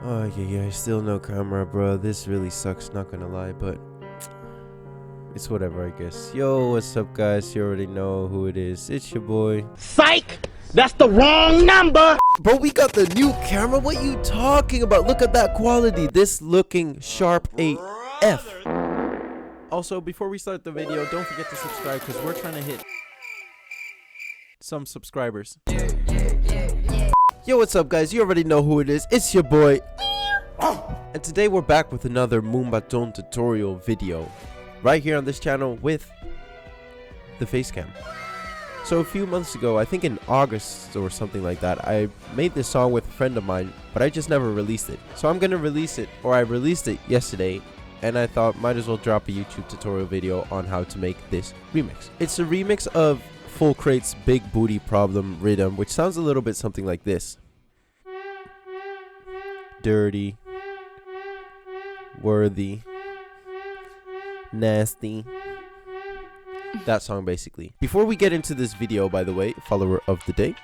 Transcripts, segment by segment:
Oh yeah, still no camera, bro. This really sucks, not gonna lie, but it's whatever, I guess. Yo, what's up, guys? You already know who it is. It's your boy. Psych! That's the wrong number! Bro, we got the new camera. What you talking about? Look at that quality. This looking sharp AF. Also, before we start the video, don't forget to subscribe because we're trying to hit some subscribers. Yo, what's up, guys? You already know who it is. It's your boy. And today we're back with another Moombahton tutorial video right here on this channel with the FACECAM. So a few months ago, I think in August or something like that, I made this song with a friend of mine, but I just never released it. So I'm gonna release it, or I released it yesterday, and I thought might as well drop a YouTube tutorial video on how to make this remix. It's a remix of Full Crate's Big Booty Problem Riddim, which sounds a little bit something like this. Dirty, worthy, nasty. That song basically. Before we get into this video, by the way, follower of the day.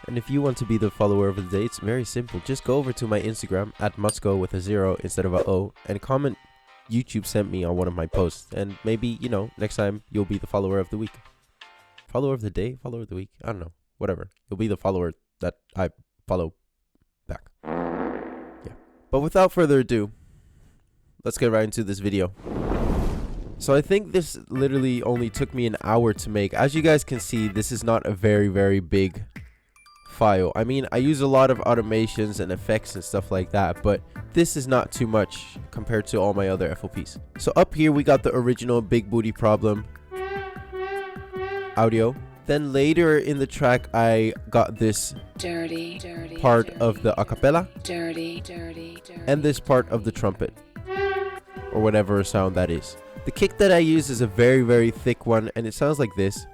And if you want to be the follower of the day, it's very simple. Just go over to my Instagram at Madsko with a 0 instead of a O and comment YouTube sent me on one of my posts. And maybe, you know, next time you'll be the follower of the week. Follower of the day? Follower of the week? I don't know. Whatever. You'll be the follower that I follow back. Yeah. But without further ado, let's get right into this video. So I think this literally only took me an hour to make. As you guys can see, this is not a very big file. I mean, I use a lot of automations and effects and stuff like that, but this is not too much compared to all my other FLPs. So up here we got the original Big Booty Problem audio. Then later in the track I got this dirty part of the acapella, and this part of the trumpet, or whatever sound that is. The kick that I use is a very thick one, and it sounds like this.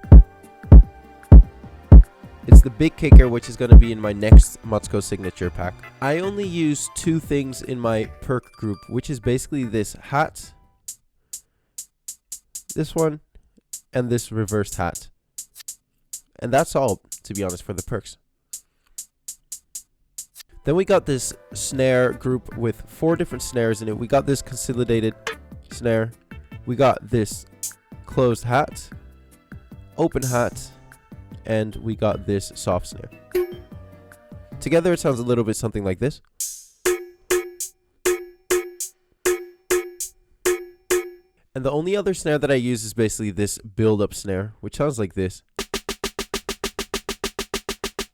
It's the big kicker, which is going to be in my next Madsko signature pack. I only use two things in my perk group, which is basically this hat, this one, and this reversed hat. And that's all, to be honest, for the perks. Then we got this snare group with 4 different snares in it. We got this consolidated snare. We got this closed hat, open hat, and we got this soft snare. Together it sounds a little bit something like this. And the only other snare that I use is basically this build-up snare, which sounds like this,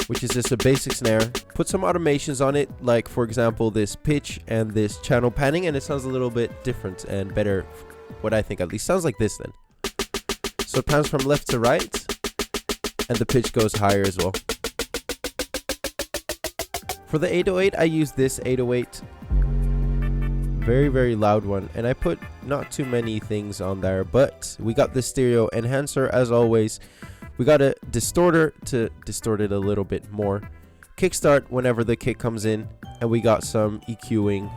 which is just a basic snare. Put some automations on it, like for example this pitch and this channel panning, and it sounds a little bit different and better, what I think at least. Sounds like this then. So it pans from left to right, and the pitch goes higher as well. For the 808, I use this 808, very loud one, and I put not too many things on there, but we got the stereo enhancer as always. We got a distorter to distort it a little bit more, kickstart whenever the kick comes in, and we got some EQing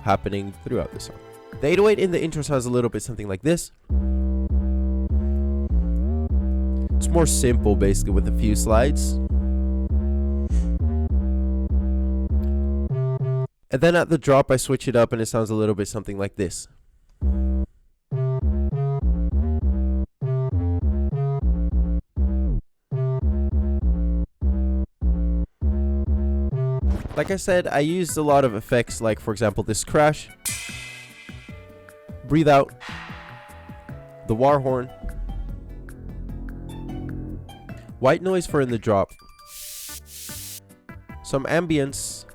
happening throughout the song. The 808 in the intro sounds a little bit something like this. It's more simple basically with a few slides. And then at the drop I switch it up and it sounds a little bit something like this. Like I said, I used a lot of effects, like for example this crash, breathe out, the war horn, white noise for in the drop, some ambience,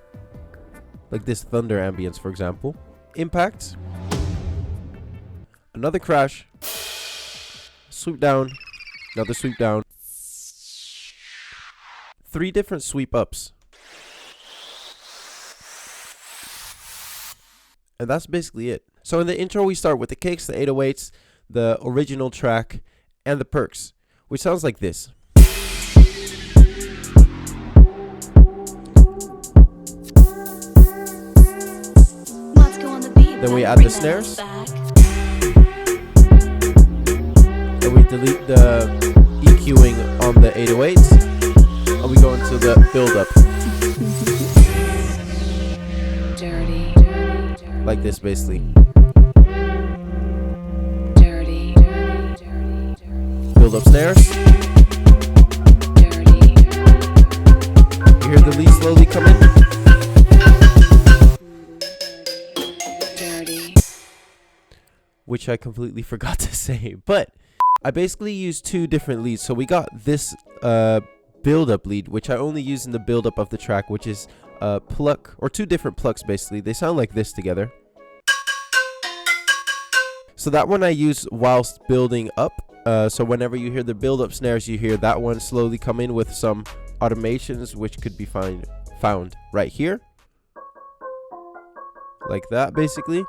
like this thunder ambience for example, impact, another crash, swoop down, another swoop down, 3 different sweep ups. And that's basically it. So in the intro we start with the kicks, the 808s, the original track, and the perks, which sounds like this. Then we add the snares. Then we delete the EQing on the 808s. and we go into the build up. Dirty. Like this, basically. Dirty. Build up snares. Dirty. You hear the lead slowly come in. Dirty. Which I completely forgot to say, but I basically used two different leads. So we got this build up lead, which I only use in the build up of the track, which is pluck, or two different plucks basically. They sound like this together. So that one I use whilst building up. So whenever you hear the build up snares, you hear that one slowly come in with some automations, which could be found right here, like that basically.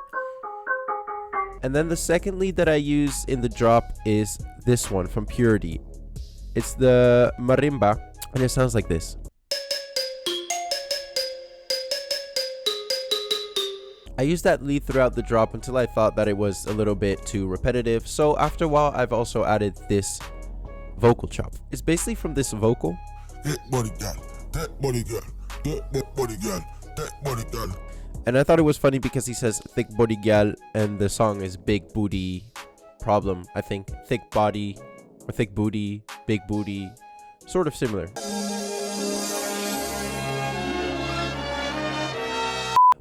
And then the second lead that I use in the drop is this one from Purity. It's the marimba, and it sounds like this. I used that lead throughout the drop until I thought that it was a little bit too repetitive. So after a while, I've also added this vocal chop. It's basically from this vocal. That body girl, that body girl, that body girl, that body girl. And I thought it was funny because he says thick body gal, and the song is big booty problem. I think thick body or thick booty, big booty, sort of similar.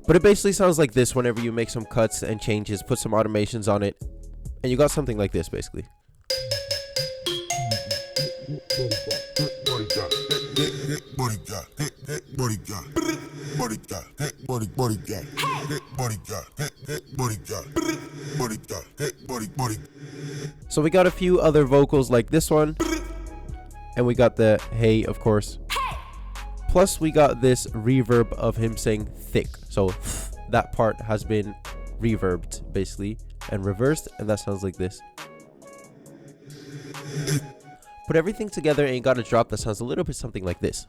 But it basically sounds like this whenever you make some cuts and changes, put some automations on it, and you got something like this basically. So we got a few other vocals like this one, and we got the hey, of course. Plus we got this reverb of him saying thick. So that part has been reverbed basically and reversed, and that sounds like this. Put everything together and you got a drop that sounds a little bit something like this.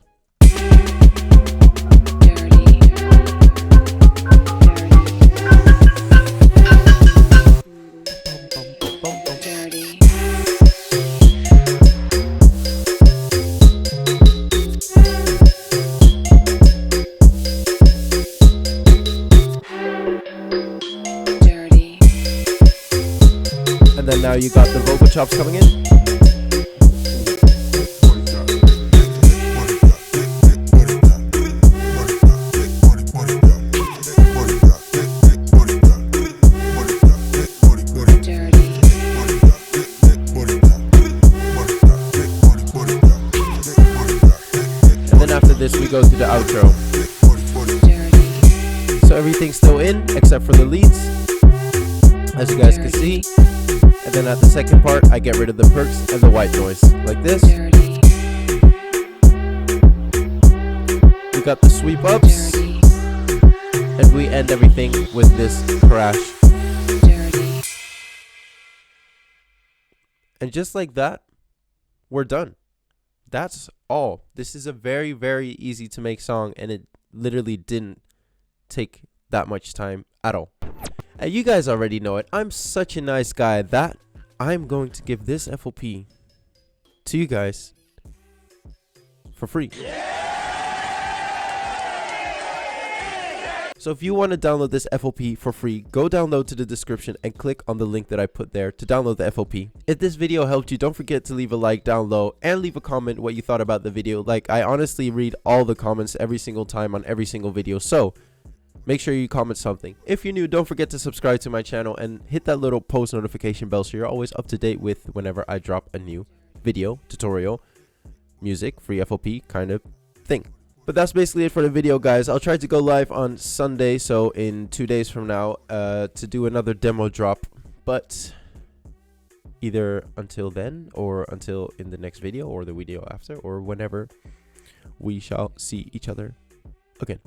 And then now you got the vocal chops coming in. And then after this we go to the outro. So everything's still in except for the leads, as you guys can see. And then at the second part, I get rid of the perks and the white noise, like this. We got the sweep ups, and we end everything with this crash. And just like that, we're done. That's all. This is a very, very easy to make song, and it literally didn't take that much time at all. And you guys already know it. I'm such a nice guy that I'm going to give this FLP to you guys for free. So if you want to download this FLP for free, go download to the description and click on the link that I put there to download the FLP. If this video helped you, don't forget to leave a like down low and leave a comment what you thought about the video. Like, I honestly read all the comments every single time on every single video, so make sure you comment something. If you're new, don't forget to subscribe to my channel and hit that little post notification bell so you're always up to date with whenever I drop a new video, tutorial, music, free FLP kind of thing. But that's basically it for the video, guys. I'll try to go live on Sunday, so in 2 days from now, to do another demo drop. But either until then, or until in the next video, or the video after, or whenever we shall see each other again.